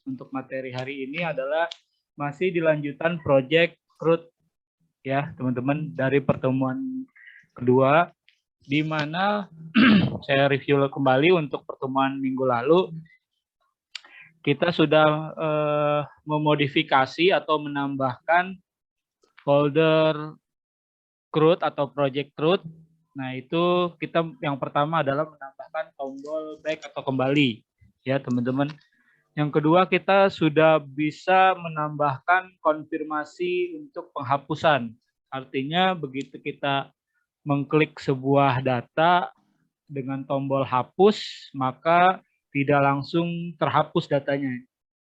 untuk materi hari ini adalah masih dilanjutan project CRUD ya teman-teman dari pertemuan kedua, di mana saya review kembali untuk pertemuan minggu lalu. Kita sudah memodifikasi atau menambahkan folder CRUD atau project CRUD. Nah, itu kita yang pertama adalah menambahkan tombol back atau kembali ya teman-teman. Yang kedua, kita sudah bisa menambahkan konfirmasi untuk penghapusan. Artinya begitu kita mengklik sebuah data dengan tombol hapus, maka tidak langsung terhapus datanya,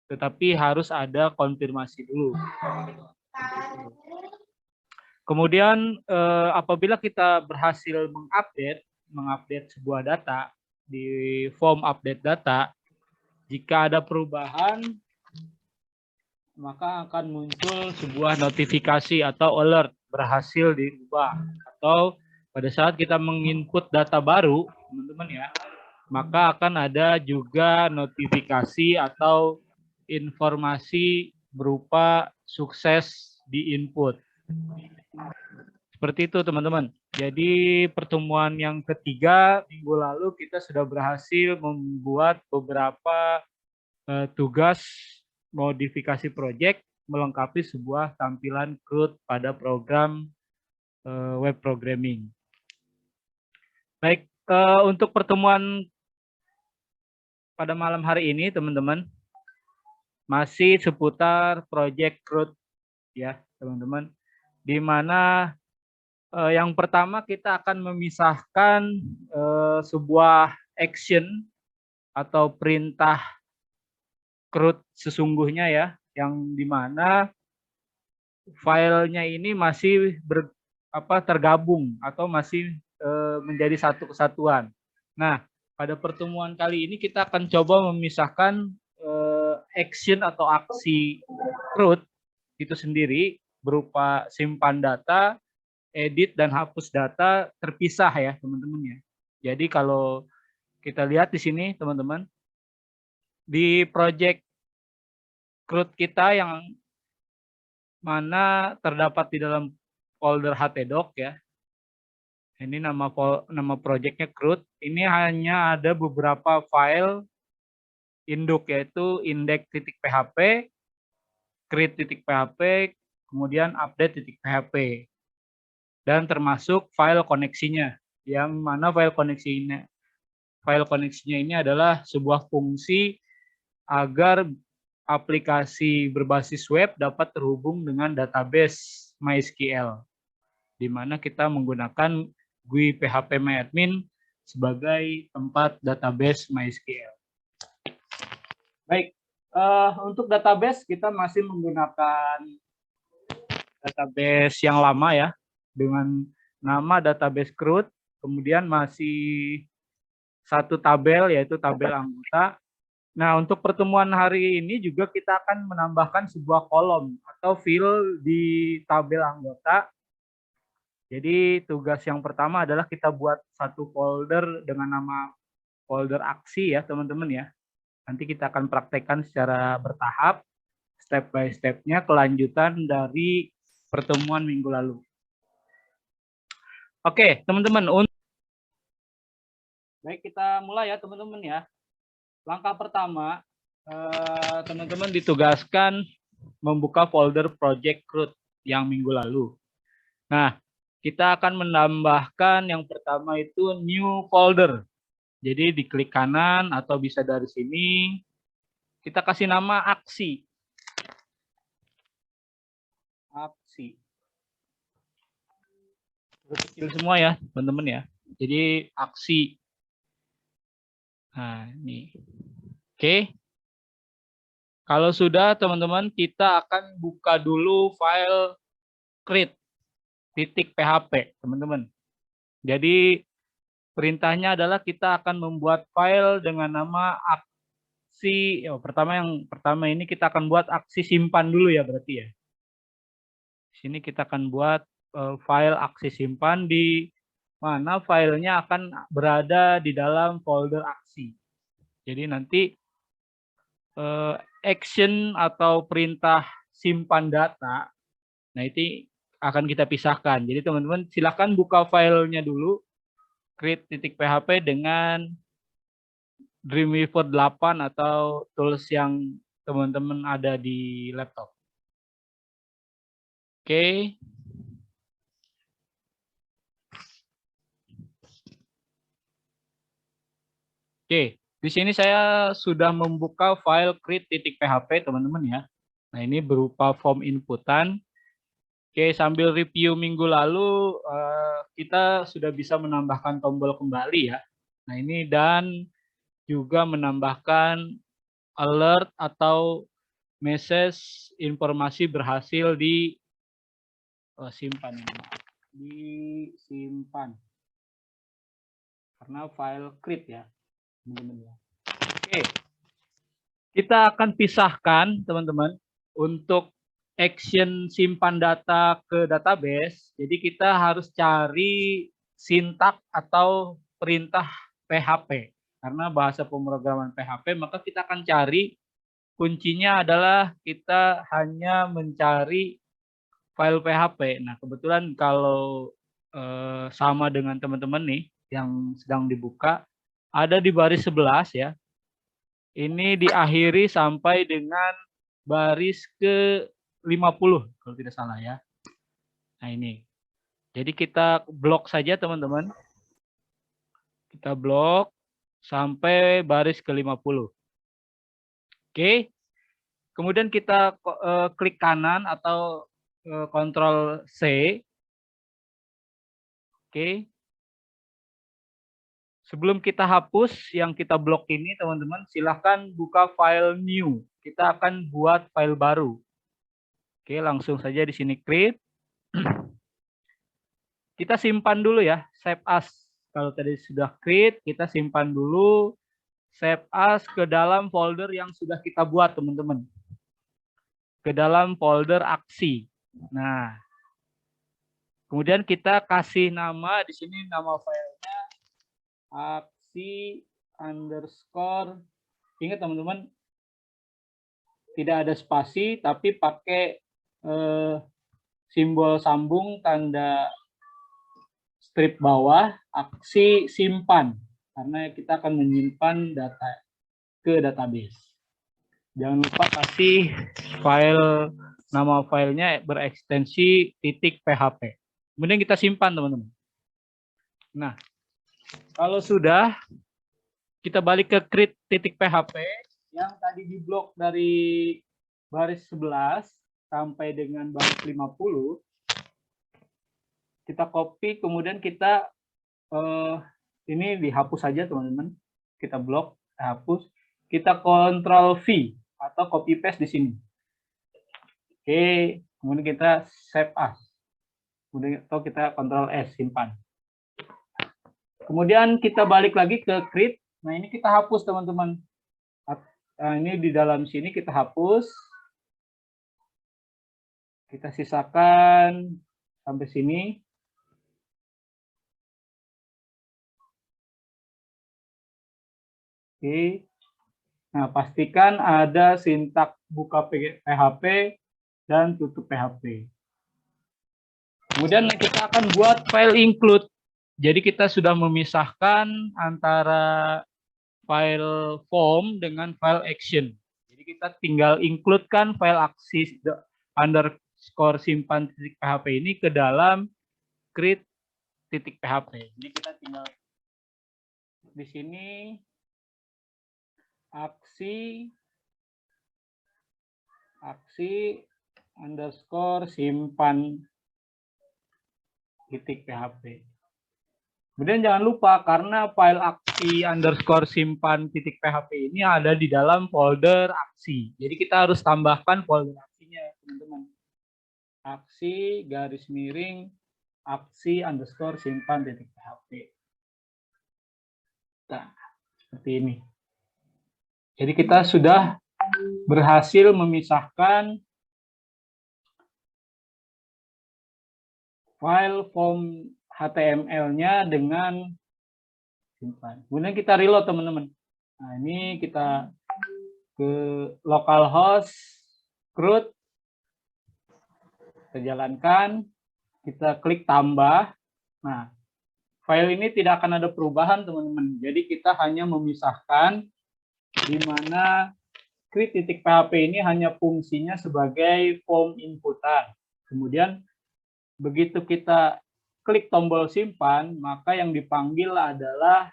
tetapi harus ada konfirmasi dulu. Kemudian apabila kita berhasil mengupdate sebuah data di form update data, jika ada perubahan, maka akan muncul sebuah notifikasi atau alert berhasil diubah. Atau pada saat kita menginput data baru, teman-teman ya, maka akan ada juga notifikasi atau informasi berupa sukses di input. Seperti itu teman-teman. Jadi pertemuan yang ketiga minggu lalu kita sudah berhasil membuat beberapa tugas modifikasi project melengkapi sebuah tampilan CRUD pada program web programming. Baik, untuk pertemuan pada malam hari ini teman-teman masih seputar project CRUD ya teman-teman, di mana yang pertama kita akan memisahkan sebuah action atau perintah CRUD sesungguhnya ya, yang dimana filenya ini masih tergabung atau masih menjadi satu kesatuan. Nah, pada pertemuan kali ini kita akan coba memisahkan action atau aksi CRUD itu sendiri berupa simpan data, edit dan hapus data terpisah ya teman-teman ya. Jadi kalau kita lihat di sini teman-teman, di project CRUD kita yang mana terdapat di dalam folder htdoc ya. Ini nama projectnya CRUD. Ini hanya ada beberapa file induk, yaitu index.php, create.php, kemudian update.php. Dan termasuk file koneksinya, yang mana file koneksinya ini adalah sebuah fungsi agar aplikasi berbasis web dapat terhubung dengan database MySQL, di mana kita menggunakan GUI phpMyAdmin sebagai tempat database MySQL. Baik, untuk database kita masih menggunakan database yang lama ya, dengan nama database CRUD, kemudian masih satu tabel yaitu tabel anggota. Nah, untuk pertemuan hari ini juga kita akan menambahkan sebuah kolom atau field di tabel anggota. Jadi tugas yang pertama adalah kita buat satu folder dengan nama folder aksi ya teman-teman ya. Nanti kita akan praktekkan secara bertahap, step by step-nya kelanjutan dari pertemuan minggu lalu. Oke, teman-teman. Baik, kita mulai ya teman-teman ya. Langkah pertama, teman-teman ditugaskan membuka folder project CRUD yang minggu lalu. Nah, kita akan menambahkan yang pertama itu new folder. Jadi diklik kanan atau bisa dari sini. Kita kasih nama aksi. Aksi. Kecil semua ya, teman-teman ya. Jadi aksi. Nah, ini. Oke. Kalau sudah, teman-teman, kita akan buka dulu file create.php, teman-teman. Jadi perintahnya adalah kita akan membuat file dengan nama aksi. Yang pertama ini kita akan buat aksi simpan dulu ya berarti ya. Di sini kita akan buat file aksi simpan, di mana filenya akan berada di dalam folder aksi. Jadi nanti action atau perintah simpan data. Nah, itu akan kita pisahkan. Jadi teman-teman silakan buka filenya dulu, create.php dengan Dreamweaver 8 atau tools yang teman-teman ada di laptop. Oke. Oke, di sini saya sudah membuka file create.php teman-teman ya. Nah, ini berupa form inputan. Oke, sambil review minggu lalu, kita sudah bisa menambahkan tombol kembali ya. Nah, ini dan juga menambahkan alert atau message informasi berhasil disimpan. Disimpan. Karena file create ya. Oke, kita akan pisahkan teman-teman untuk action simpan data ke database. Jadi kita harus cari sintak atau perintah PHP. Karena bahasa pemrograman PHP, maka kita akan cari kuncinya adalah kita hanya mencari file PHP. Nah, kebetulan kalau sama dengan teman-teman nih yang sedang dibuka, ada di baris 11 ya. Ini diakhiri sampai dengan baris ke 50 kalau tidak salah ya. Nah, ini. Jadi kita blok saja teman-teman. Kita blok sampai baris ke 50. Oke. Kemudian kita klik kanan atau Ctrl C. Oke. Sebelum kita hapus yang kita blok ini, teman-teman, silahkan buka file new. Kita akan buat file baru. Oke, langsung saja di sini create. Kita simpan dulu ya, save as. Kalau tadi sudah create, kita simpan dulu, save as ke dalam folder yang sudah kita buat, teman-teman. Ke dalam folder aksi. Nah, kemudian kita kasih nama, di sini nama filenya aksi underscore. Ingat teman-teman, tidak ada spasi, tapi pakai simbol sambung tanda strip bawah, aksi simpan. Karena kita akan menyimpan data ke database. Jangan lupa kasih file, nama filenya berekstensi .php. Kemudian kita simpan teman-teman. Nah, kalau sudah, kita balik ke create.php yang tadi diblok dari baris 11 sampai dengan baris 50. Kita copy, kemudian kita ini dihapus saja teman-teman. Kita blok, hapus. Kita Ctrl V atau copy paste di sini. Oke, kemudian kita save as. Kemudian atau kita Ctrl S simpan. Kemudian kita balik lagi ke create. Nah, ini kita hapus teman-teman. Nah, ini di dalam sini kita hapus. Kita sisakan sampai sini. Oke. Nah, pastikan ada sintak buka PHP dan tutup PHP. Kemudian kita akan buat file include. Jadi kita sudah memisahkan antara file form dengan file action. Jadi kita tinggal include-kan file aksi underscore simpan .php ini ke dalam create.php. Jadi kita tinggal di sini aksi underscore simpan .php. Kemudian jangan lupa karena file aksi underscore simpan .php ini ada di dalam folder aksi. Jadi kita harus tambahkan folder aksinya, teman-teman. Aksi garis miring aksi underscore simpan .php. Nah, seperti ini. Jadi kita sudah berhasil memisahkan file form HTML-nya dengan simpan. Kemudian kita reload teman-teman. Nah, ini kita ke localhost root, kita jalankan, kita klik tambah. Nah, file ini tidak akan ada perubahan, teman-teman. Jadi kita hanya memisahkan di mana create.php ini hanya fungsinya sebagai form inputan. Kemudian begitu kita klik tombol simpan, maka yang dipanggil adalah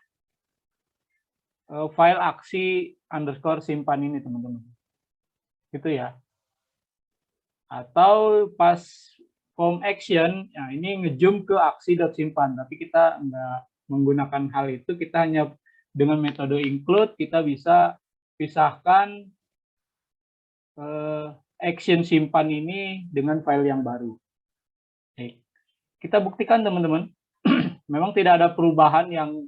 file aksi underscore simpan ini, teman-teman. Gitu ya. Atau pas form action, nah ini ngezoom ke aksi.simpan, tapi kita nggak menggunakan hal itu, kita hanya dengan metode include kita bisa pisahkan action simpan ini dengan file yang baru. Oke. Kita buktikan, teman-teman. Memang tidak ada perubahan yang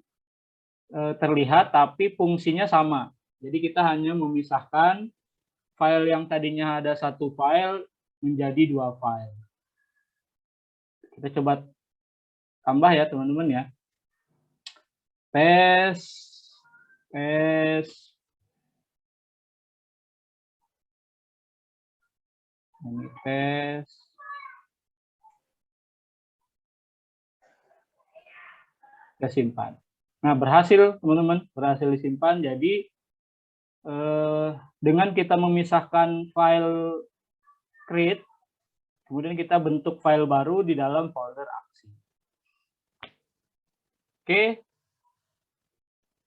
terlihat, tapi fungsinya sama. Jadi kita hanya memisahkan file yang tadinya ada satu file menjadi dua file. Kita coba tambah ya, teman-teman ya. Paste. Ini paste. Kita simpan. Nah, berhasil, teman-teman. Berhasil disimpan. Jadi, dengan kita memisahkan file create, kemudian kita bentuk file baru di dalam folder aksi. Oke.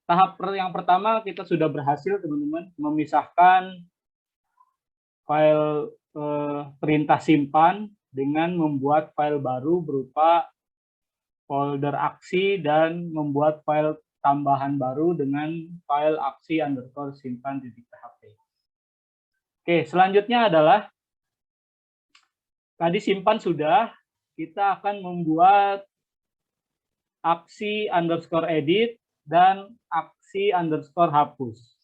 Tahap yang pertama kita sudah berhasil, teman-teman, memisahkan file perintah simpan dengan membuat file baru berupa folder aksi dan membuat file tambahan baru dengan file aksi underscore simpan.php. Oke, selanjutnya adalah tadi simpan sudah, kita akan membuat aksi underscore edit dan aksi underscore hapus.